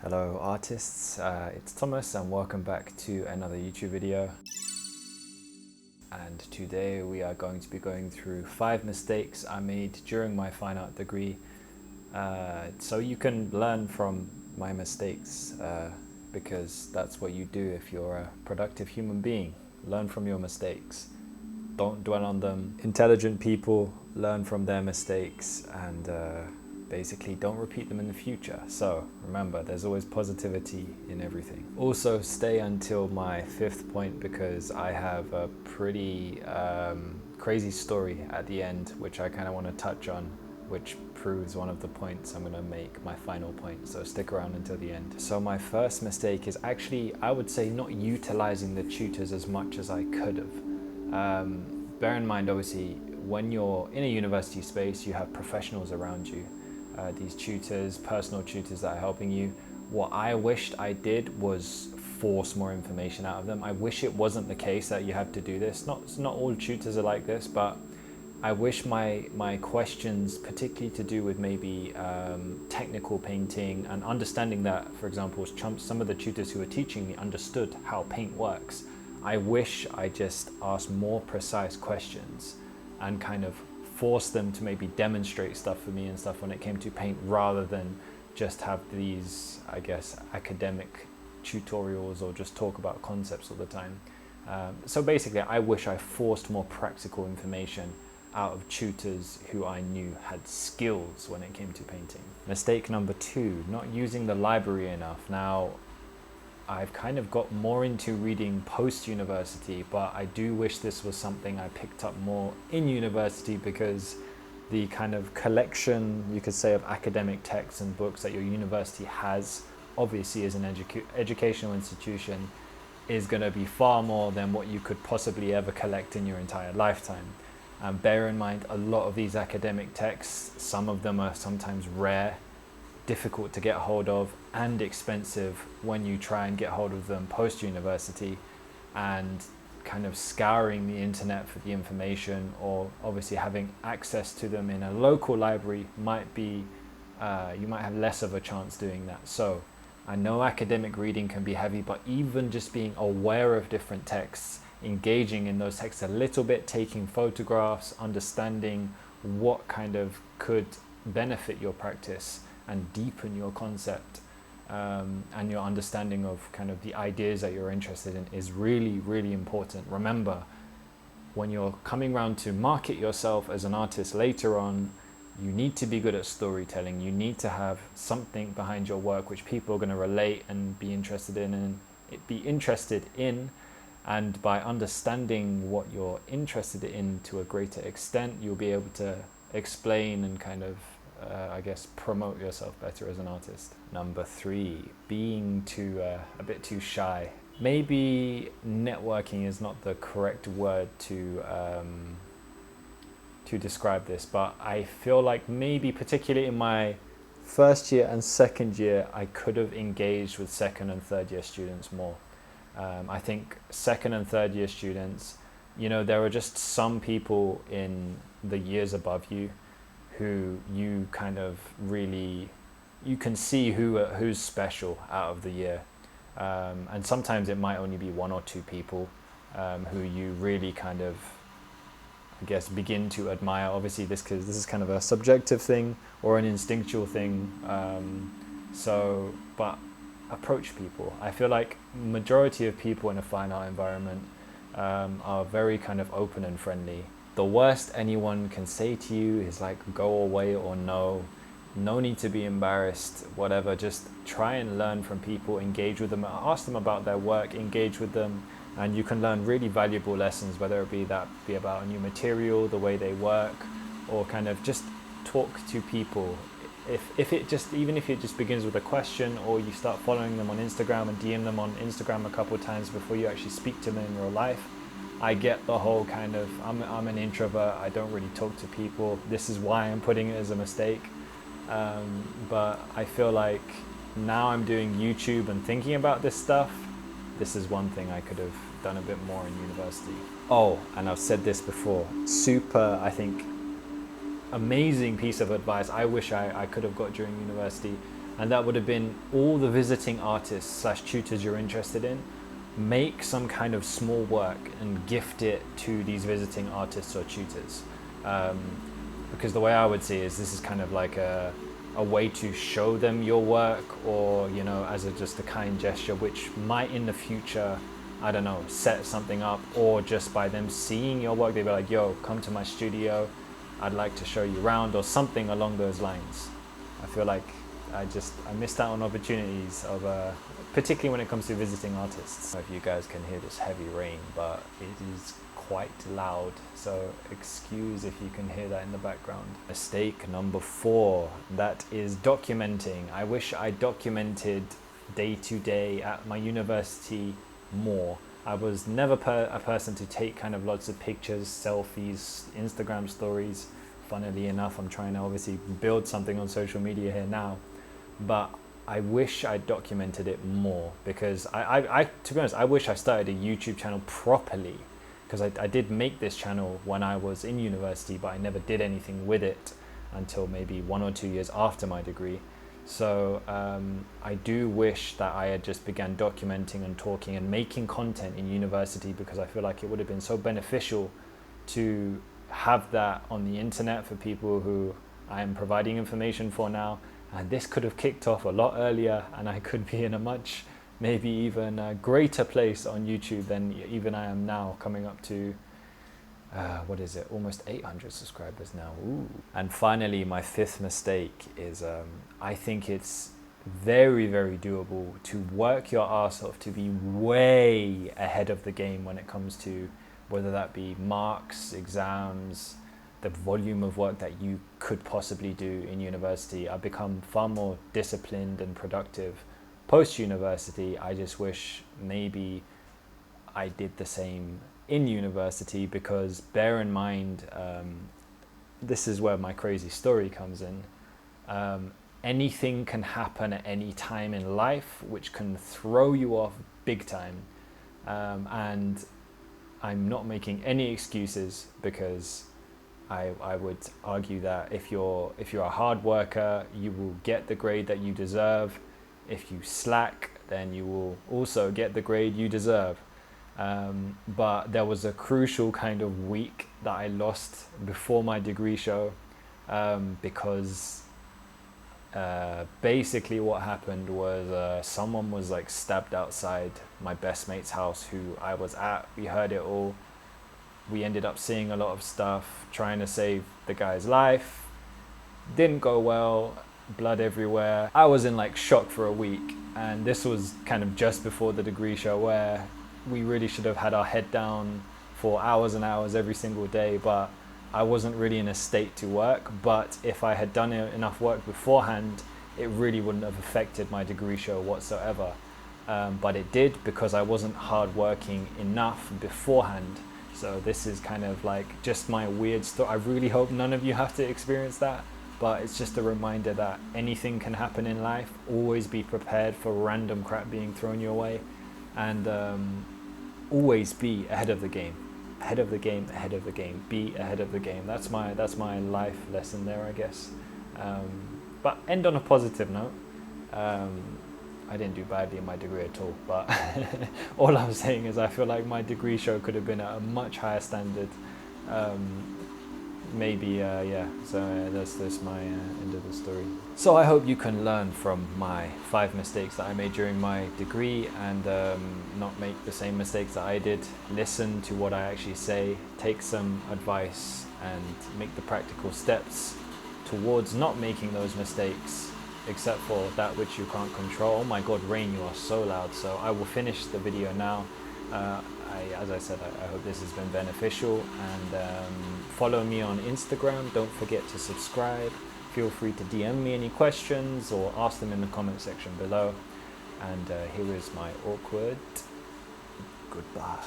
Hello artists, it's Thomas and welcome back to another YouTube video. And today we are going to be going through 5 mistakes I made during my fine art degree, so you can learn from my mistakes, because that's what you do if you're a productive human being. Learn from your mistakes, don't dwell on them. Intelligent people learn from their mistakes and basically don't repeat them in the future. So remember, there's always positivity in everything. Also stay until my 5th point because I have a pretty crazy story at the end which I kind of want to touch on, which proves one of the points I'm going to make, my final point. So stick around until the end. So my first mistake is actually, I would say, not utilizing the tutors as much as I could have. Bear in mind, obviously, when you're in a university space, you have professionals around you. These tutors, personal tutors that are helping you. What I wished I did was force more information out of them. I wish it wasn't the case that you have to do this. Not all tutors are like this, but I wish my questions, particularly to do with maybe technical painting and understanding that, for example, some of the tutors who were teaching me understood how paint works. I wish I just asked more precise questions and kind of force them to maybe demonstrate stuff for me and stuff when it came to paint, rather than just have these, I guess, academic tutorials or just talk about concepts all the time. So basically, I wish I forced more practical information out of tutors who I knew had skills when it came to painting. Mistake number 2, not using the library enough. Now, I've kind of got more into reading post-university, but I do wish this was something I picked up more in university, because the kind of collection, you could say, of academic texts and books that your university has, obviously as an educational institution, is going to be far more than what you could possibly ever collect in your entire lifetime. And bear in mind, a lot of these academic texts, some of them are sometimes rare, difficult to get hold of, and expensive when you try and get hold of them post-university, and kind of scouring the internet for the information, or obviously having access to them in a local library might be, you might have less of a chance doing that. So I know academic reading can be heavy, but even just being aware of different texts, engaging in those texts a little bit, taking photographs, understanding what kind of could benefit your practice and deepen your concept and your understanding of kind of the ideas that you're interested in is really, really important. Remember, when you're coming around to market yourself as an artist later on, you need to be good at storytelling. You need to have something behind your work which people are going to relate and be interested in, and by understanding what you're interested in to a greater extent, you'll be able to explain and kind of I guess promote yourself better as an artist. Number 3, being a bit too shy. Maybe networking is not the correct word to describe this, but I feel like maybe particularly in my first year and second year, I could have engaged with second and third year students more. I think second and third year students, you know, there are just some people in the years above you who you kind of really, you can see who's special out of the year. And sometimes it might only be 1 or 2 people who you really kind of, I guess, begin to admire. Obviously this is kind of a subjective thing or an instinctual thing. But approach people. I feel like majority of people in a fine art environment are very kind of open and friendly. The worst anyone can say to you is like, go away, or no need to be embarrassed, whatever. Just try and learn from people, engage with them, ask them about their work, engage with them, and you can learn really valuable lessons, whether it be about a new material, the way they work, or kind of just talk to people. Even if it just begins with a question, or you start following them on Instagram and DM them on Instagram a couple of times before you actually speak to them in real life. I get the whole kind of, I'm an introvert, I don't really talk to people. This is why I'm putting it as a mistake. But I feel like now I'm doing YouTube and thinking about this stuff, this is one thing I could have done a bit more in university. Oh, and I've said this before, super, I think, amazing piece of advice I wish I could have got during university and that would have been all the visiting artists slash tutors you're interested in. Make some kind of small work and gift it to these visiting artists or tutors. Because the way I would see it is this is kind of like a way to show them your work, or, you know, as just a kind gesture, which might in the future, I don't know, set something up, or just by them seeing your work, they'd be like, yo, come to my studio, I'd like to show you around, or something along those lines. I feel like I missed out on opportunities of, particularly when it comes to visiting artists. I don't know if you guys can hear this heavy rain, but it is quite loud, so excuse if you can hear that in the background. Mistake number 4, that is documenting. I wish I documented day to day at my university more. I was never a person to take kind of lots of pictures, selfies, Instagram stories. Funnily enough, I'm trying to obviously build something on social media here now, but I wish I documented it more, because I to be honest, I wish I started a YouTube channel properly, because I did make this channel when I was in university, but I never did anything with it until maybe 1 or 2 years after my degree. So I do wish that I had just began documenting and talking and making content in university, because I feel like it would have been so beneficial to have that on the internet for people who I am providing information for now. And this could have kicked off a lot earlier, and I could be in a much, maybe even a greater place on YouTube than even I am now, coming up to, what is it, almost 800 subscribers now. Ooh. And finally, my 5th mistake is, I think it's very, very doable to work your ass off to be way ahead of the game when it comes to whether that be marks, exams, the volume of work that you could possibly do in university. I've become far more disciplined and productive post-university. I just wish maybe I did the same in university, because bear in mind, this is where my crazy story comes in. Anything can happen at any time in life which can throw you off big time. And I'm not making any excuses, because I would argue that if you're a hard worker, you will get the grade that you deserve. If you slack, then you will also get the grade you deserve. But there was a crucial kind of week that I lost before my degree show, because basically what happened was someone was like stabbed outside my best mate's house who I was at. We heard it all. We ended up seeing a lot of stuff, trying to save the guy's life. Didn't go well, blood everywhere. I was in like shock for a week, and this was kind of just before the degree show, where we really should have had our head down for hours and hours every single day, but I wasn't really in a state to work. But if I had done enough work beforehand, it really wouldn't have affected my degree show whatsoever. But it did, because I wasn't hardworking enough beforehand. So this is kind of like just my weird story. I really hope none of you have to experience that, but it's just a reminder that anything can happen in life. Always be prepared for random crap being thrown your way, and always be ahead of the game. Ahead of the game, ahead of the game, be ahead of the game. That's my life lesson there, I guess. But end on a positive note. I didn't do badly in my degree at all, but all I'm saying is I feel like my degree show could have been at a much higher standard. Yeah, so that's my end of the story. So I hope you can learn from my 5 mistakes that I made during my degree, and not make the same mistakes that I did. Listen to what I actually say, take some advice, and make the practical steps towards not making those mistakes, except for that which you can't control. Oh my god, Rain, you are so loud. So I will finish the video now. As I said, I hope this has been beneficial, and follow me on Instagram. Don't forget to subscribe. Feel free to DM me any questions or ask them in the comment section below. And here is my awkward goodbye.